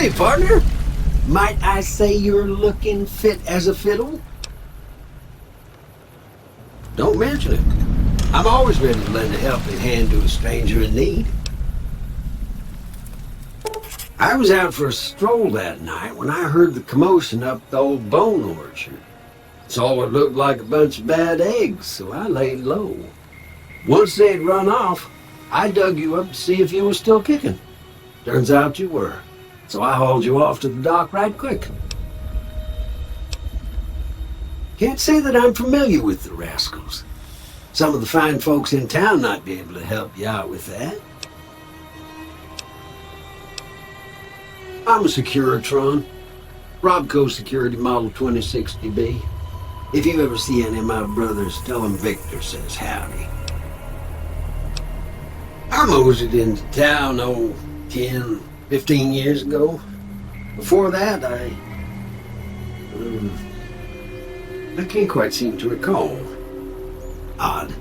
Howdy, partner. Might I say you're looking fit as a fiddle? Don't mention it. I'm always ready to lend a helping hand to a stranger in need. I was out for a stroll that night when I heard the commotion up the old bone orchard. Saw what looked like a bunch of bad eggs, so I laid low. Once they'd run off, I dug you up to see if you were still kicking. Turns out you were, so I hauled you off to the dock right quick. Can't say that I'm familiar with the rascals. Some of the fine folks in town might be able to help you out with that. I'm a Securitron. Robco Security Model 2060B. If you ever see any of my brothers, tell them Victor says howdy. I moseyed into town, 10, 15 years ago. Before that, I can't quite seem to recall. Odd.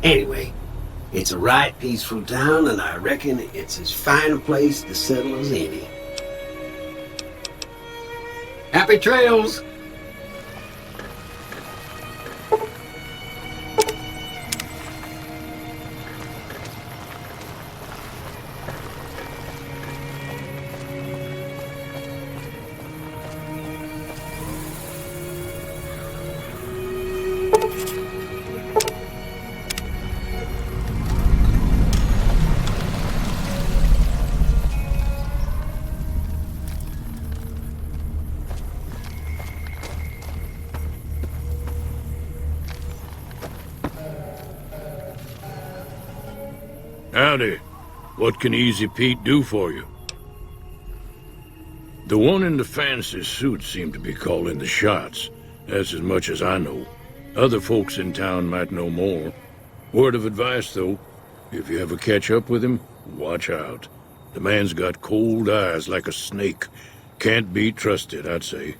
Anyway, it's a right peaceful town, and I reckon it's as fine a place to settle as any. Happy trails! Howdy. What can Easy Pete do for you? The one in the fancy suit seemed to be calling the shots. That's as much as I know. Other folks in town might know more. Word of advice, though. If you ever catch up with him, watch out. The man's got cold eyes like a snake. Can't be trusted, I'd say.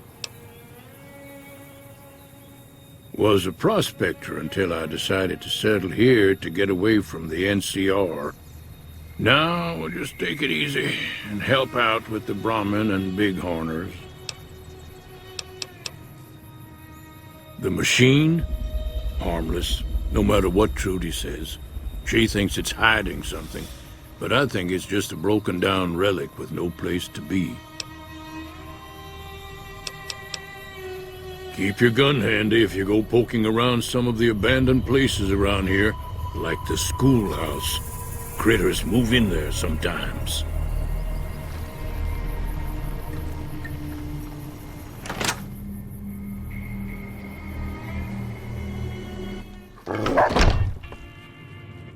Was a prospector until I decided to settle here to get away from the NCR. Now we'll just take it easy and help out with the Brahmin and Bighorners. The machine? Harmless, no matter what Trudy says. She thinks it's hiding something, but I think it's just a broken down relic with no place to be. Keep your gun handy if you go poking around some of the abandoned places around here, like the schoolhouse. Critters move in there sometimes.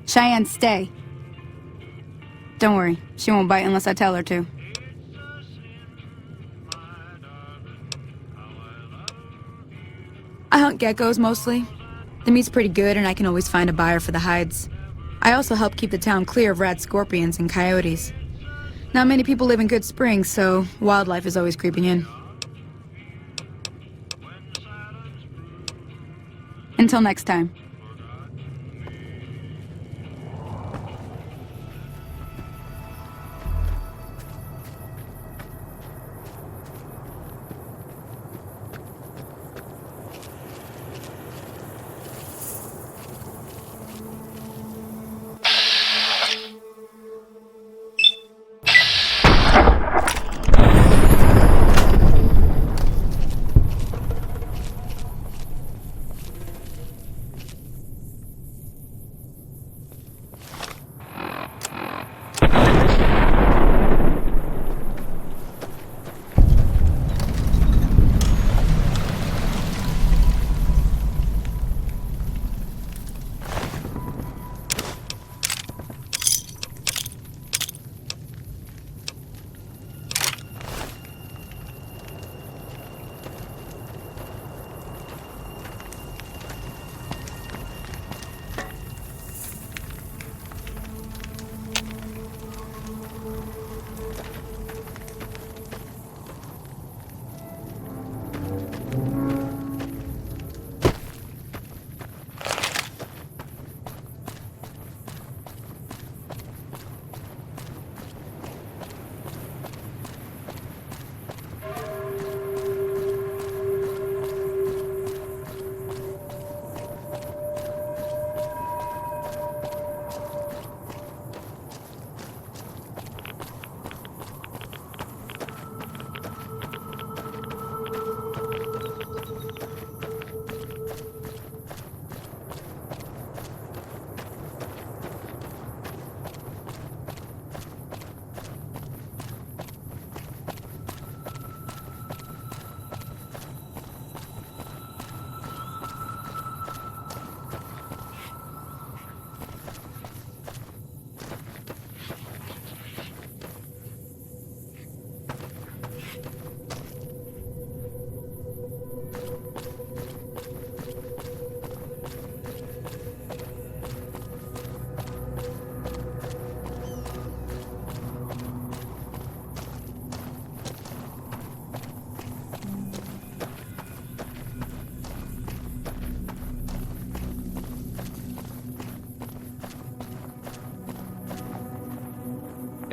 Cheyenne, stay. Don't worry, she won't bite unless I tell her to. I hunt geckos mostly. The meat's pretty good and I can always find a buyer for the hides. I also help keep the town clear of rat scorpions and coyotes. Not many people live in Good Springs, so wildlife is always creeping in. Until next time.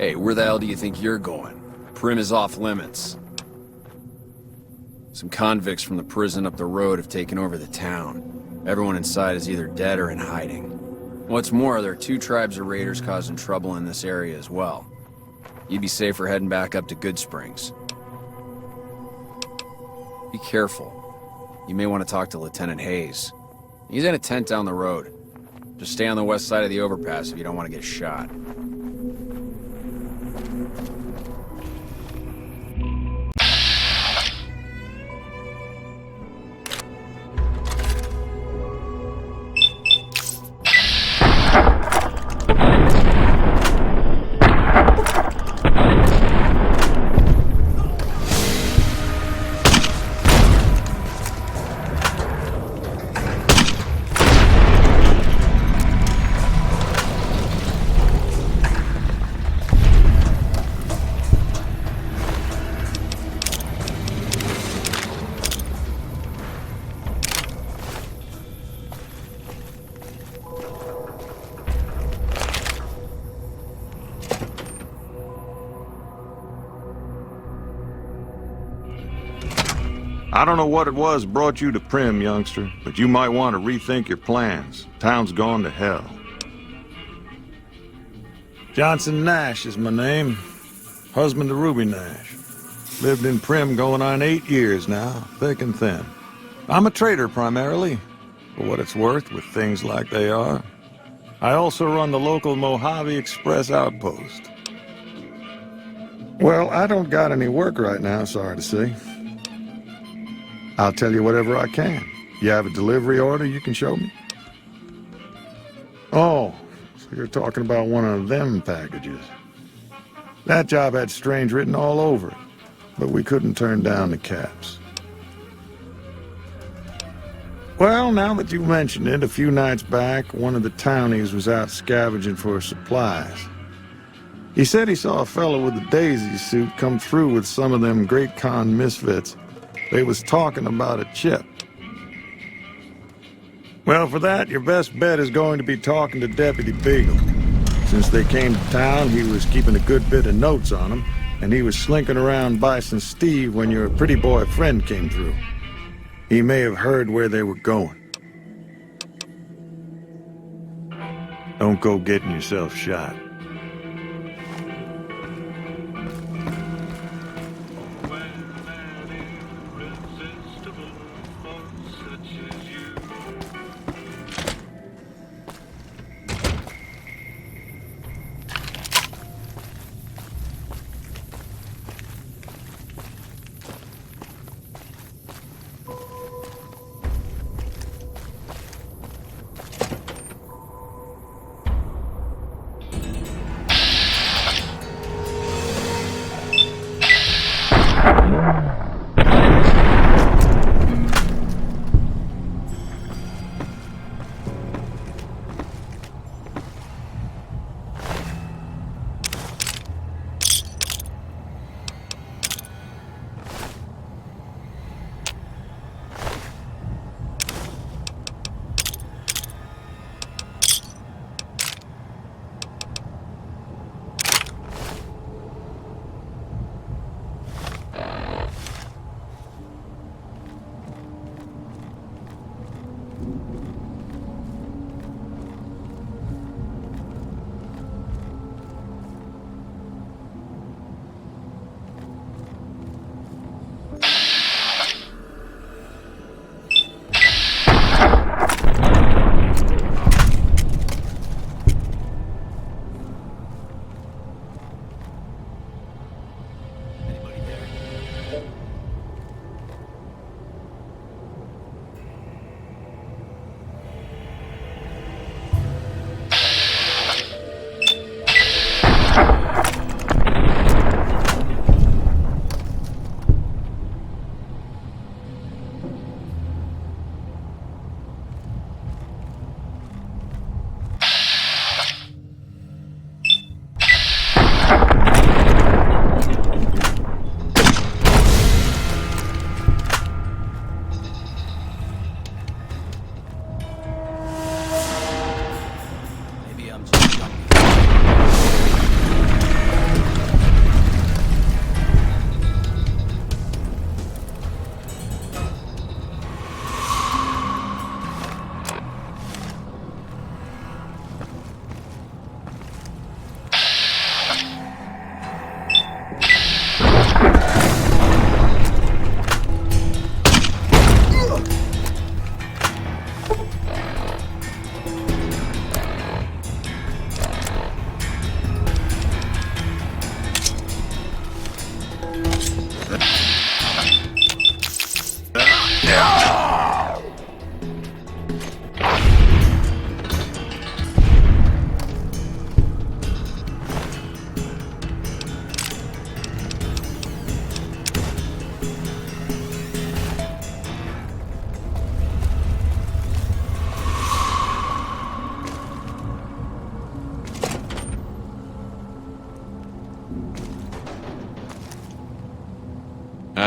Hey, where the hell do you think you're going? Prim is off limits. Some convicts from the prison up the road have taken over the town. Everyone inside is either dead or in hiding. What's more, there are 2 tribes of raiders causing trouble in this area as well. You'd be safer heading back up to Good Springs. Be careful. You may want to talk to Lieutenant Hayes. He's in a tent down the road. Just stay on the west side of the overpass if you don't want to get shot. I don't know what it was brought you to Prim, youngster, but you might want to rethink your plans. Town's gone to hell. Johnson Nash is my name. Husband to Ruby Nash. Lived in Prim going on 8 years now, thick and thin. I'm a trader primarily, for what it's worth with things like they are. I also run the local Mojave Express outpost. Well, I don't got any work right now, sorry to say. I'll tell you whatever I can. You have a delivery order you can show me? Oh, so you're talking about one of them packages. That job had strange written all over it, but we couldn't turn down the caps. Well, now that you mention it, a few nights back, one of the townies was out scavenging for supplies. He said he saw a fellow with a daisy suit come through with some of them Great Con misfits. They was talking about a chip. Well, for that, your best bet is going to be talking to Deputy Beagle. Since they came to town, he was keeping a good bit of notes on them, and he was slinking around Bison Steve when your pretty boy friend came through. He may have heard where they were going. Don't go getting yourself shot.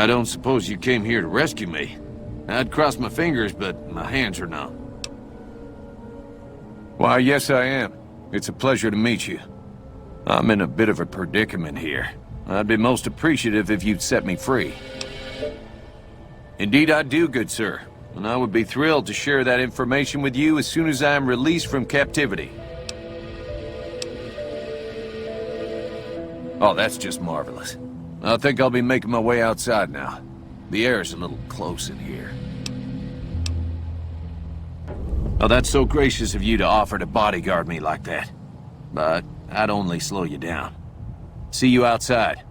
I don't suppose you came here to rescue me. I'd cross my fingers, but my hands are numb. Why, yes I am. It's a pleasure to meet you. I'm in a bit of a predicament here. I'd be most appreciative if you'd set me free. Indeed I do, good sir. And I would be thrilled to share that information with you as soon as I am released from captivity. Oh, that's just marvelous. I think I'll be making my way outside now. The air's a little close in here. Oh, that's so gracious of you to offer to bodyguard me like that. But I'd only slow you down. See you outside.